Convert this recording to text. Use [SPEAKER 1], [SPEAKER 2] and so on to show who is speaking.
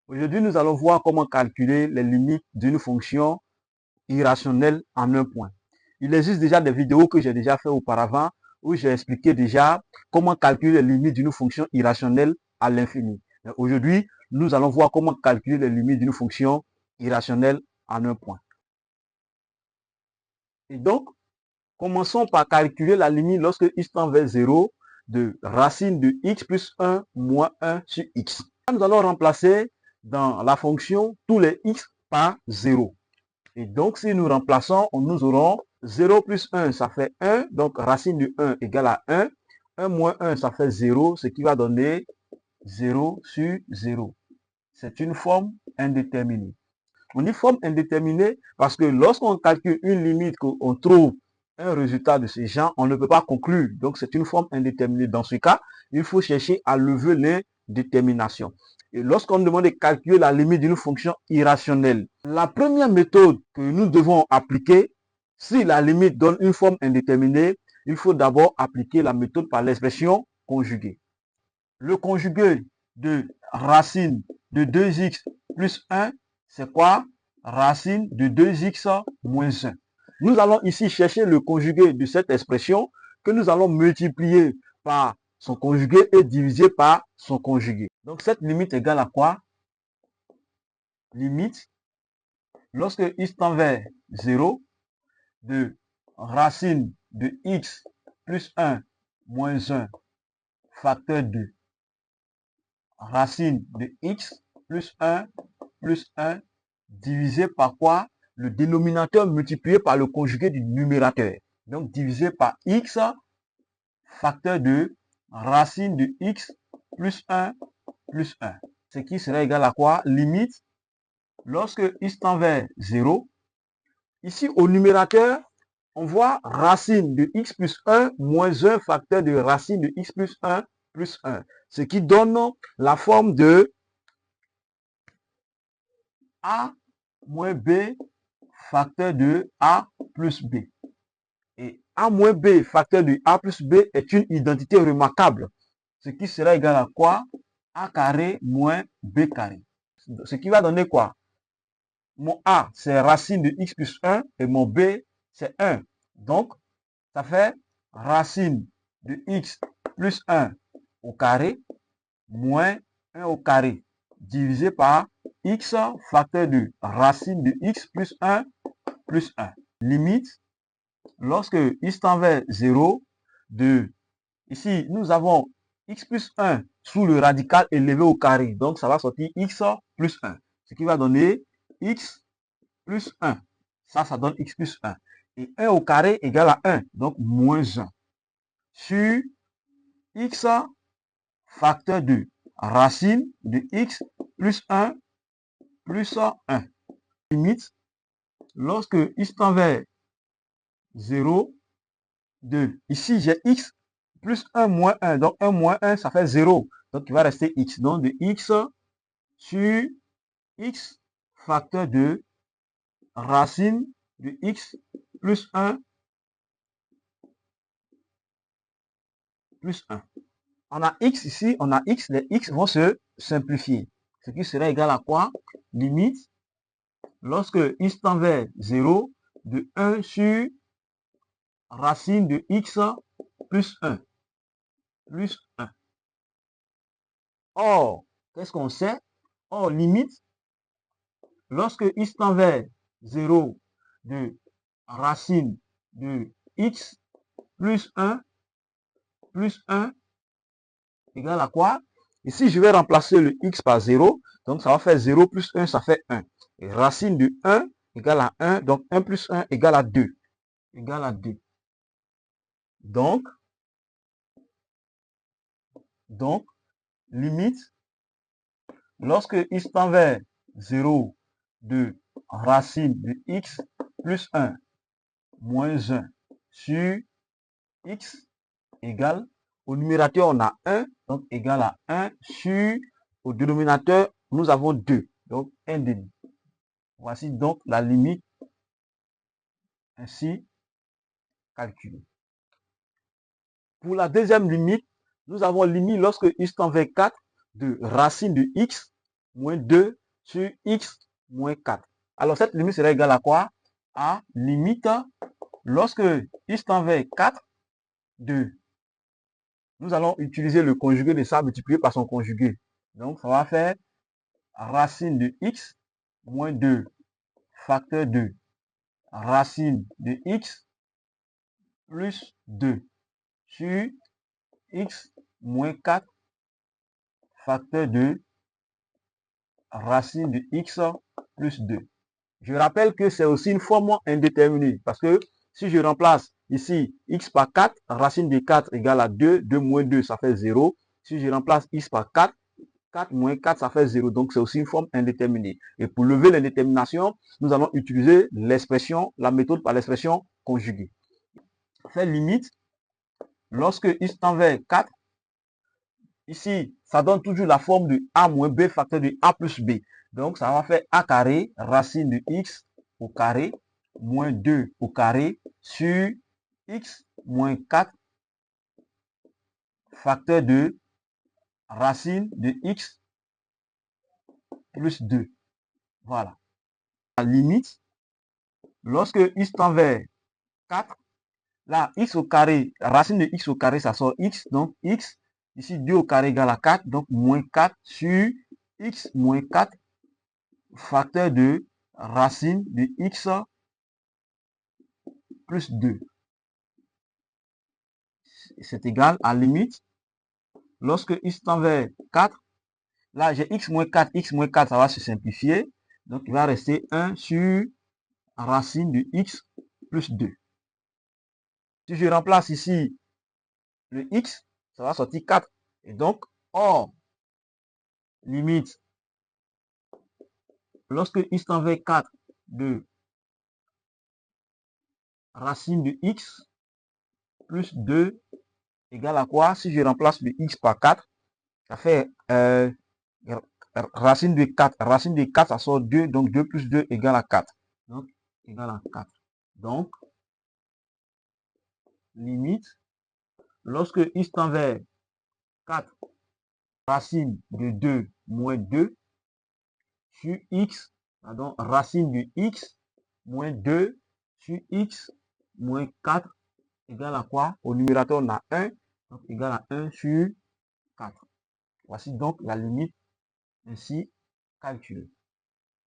[SPEAKER 1] Aujourd'hui, nous allons voir comment calculer les limites d'une fonction irrationnelle en un point. Il existe déjà des vidéos que j'ai déjà fait auparavant où j'ai expliqué déjà comment calculer les limites d'une fonction irrationnelle à l'infini. Aujourd'hui, nous allons voir comment calculer les limites d'une fonction irrationnelle en un point. Et donc, commençons par calculer la limite lorsque x tend vers 0 de racine de x plus 1 moins 1 sur x. Nous allons remplacer dans la fonction tous les x par 0. Et donc, si nous remplaçons, nous aurons 0 plus 1, ça fait 1. Donc, racine de 1 égale à 1. 1 moins 1, ça fait 0, ce qui va donner 0 sur 0. C'est une forme indéterminée. On dit forme indéterminée parce que lorsqu'on calcule une limite, qu'on trouve un résultat de ce genre, on ne peut pas conclure. Donc, c'est une forme indéterminée. Dans ce cas, il faut chercher à lever l'indétermination. Et lorsqu'on demande de calculer la limite d'une fonction irrationnelle, la première méthode que nous devons appliquer, si la limite donne une forme indéterminée, il faut d'abord appliquer la méthode par l'expression conjuguée. Le conjugué de racine de 2x plus 1, c'est quoi? Racine de 2x moins 1. Nous allons ici chercher le conjugué de cette expression que nous allons multiplier par son conjugué et diviser par son conjugué. Donc cette limite égale à quoi? Limite, lorsque x tend vers 0, de racine de x plus 1 moins 1 facteur 2. Racine de x plus 1 divisé par quoi? Le dénominateur multiplié par le conjugué du numérateur. Donc divisé par x facteur de racine de x plus 1 plus 1. Ce qui serait égal à quoi? Limite, lorsque x tend vers 0, ici au numérateur, on voit racine de x plus 1 moins 1 facteur de racine de x plus 1 plus 1. Ce qui donne la forme de a moins b facteur de a plus b. Et a moins b facteur de a plus b est une identité remarquable. Ce qui sera égal à quoi? A carré moins b carré. Ce qui va donner quoi? Mon a, c'est racine de x plus 1 et mon b, c'est 1. Donc, ça fait racine de x plus 1 au carré moins 1 au carré divisé par x facteur de racine de x plus 1 plus 1. Limite, lorsque x tend vers 0, de ici, nous avons x plus 1 sous le radical élevé au carré. Donc, ça va sortir x plus 1. Ce qui va donner x plus 1. Ça donne x plus 1. Et 1 au carré égale à 1. Donc, moins 1. Sur x facteur de racine de x plus 1 plus 1. Limite, lorsque x tend vers 0, 2. Ici, j'ai x plus 1 moins 1. Donc, 1 moins 1, ça fait 0. Donc, il va rester x. Donc, de x sur x facteur de racine de x plus 1 plus 1. On a x ici, on a x. Les x vont se simplifier. Ce qui serait égal à quoi? Limite, lorsque x tend vers 0, de 1 sur racine de x plus 1. Plus 1. Or, qu'est-ce qu'on sait? Or, limite, lorsque x tend vers 0, de racine de x plus 1 égale à quoi? Ici, je vais remplacer le x par 0. Donc, ça va faire 0 plus 1, ça fait 1. Et racine de 1 égale à 1. Donc, 1 plus 1 égale à 2. Égale à 2. Donc, limite, lorsque x tend vers 0, de racine de x plus 1 moins 1 sur x égale, au numérateur on a 1, donc égal à 1 sur, au dénominateur nous avons 2, donc 1 demi. Voici donc la limite ainsi calculée. Pour la deuxième limite, nous avons limite lorsque x tend vers 4 de racine de x moins 2 sur x moins 4. Alors, cette limite sera égale à quoi? À limite, lorsque x tend vers 4, 2. Nous allons utiliser le conjugué de ça multiplié par son conjugué. Donc, ça va faire racine de x moins 2 facteur 2 racine de x plus 2 sur x moins 4 facteur de racine de x plus 2. Je rappelle que c'est aussi une forme indéterminée parce que si je remplace ici x par 4, racine de 4 égale à 2, 2 moins 2 ça fait 0. Si je remplace x par 4, 4 moins 4 ça fait 0. Donc c'est aussi une forme indéterminée. Et pour lever l'indétermination, nous allons utiliser l'expression, la méthode par l'expression conjuguée. Fait limite, lorsque x tend vers 4, ici, ça donne toujours la forme de a moins b facteur de a plus b. Donc, ça va faire a carré racine de x au carré moins 2 au carré sur x moins 4 facteur de racine de x plus 2. Voilà. La limite, lorsque x tend vers 4, là, x au carré, racine de x au carré, ça sort x. Donc, x, ici, 2 au carré égale à 4. Donc, moins 4 sur x moins 4 facteur de racine de x plus 2. C'est égal à limite. Lorsque x tend vers 4, là j'ai x moins 4, ça va se simplifier. Donc il va rester 1 sur racine de x plus 2. Si je remplace ici le x, ça va sortir 4. Et donc, or, limite, lorsque x tend vers 4 de racine de x plus 2 égale à quoi? Si je remplace le x par 4, ça fait racine de 4. Racine de 4, ça sort 2. Donc 2 plus 2 égale à 4. Donc, égale à 4. Donc, limite, lorsque x tend vers 4, racine de 2 moins 2 sur x, pardon, racine de x moins 2 sur x moins 4 égale à quoi? Au numérateur, on a 1. Donc, égale à 1 sur 4. Voici donc la limite ainsi calculée.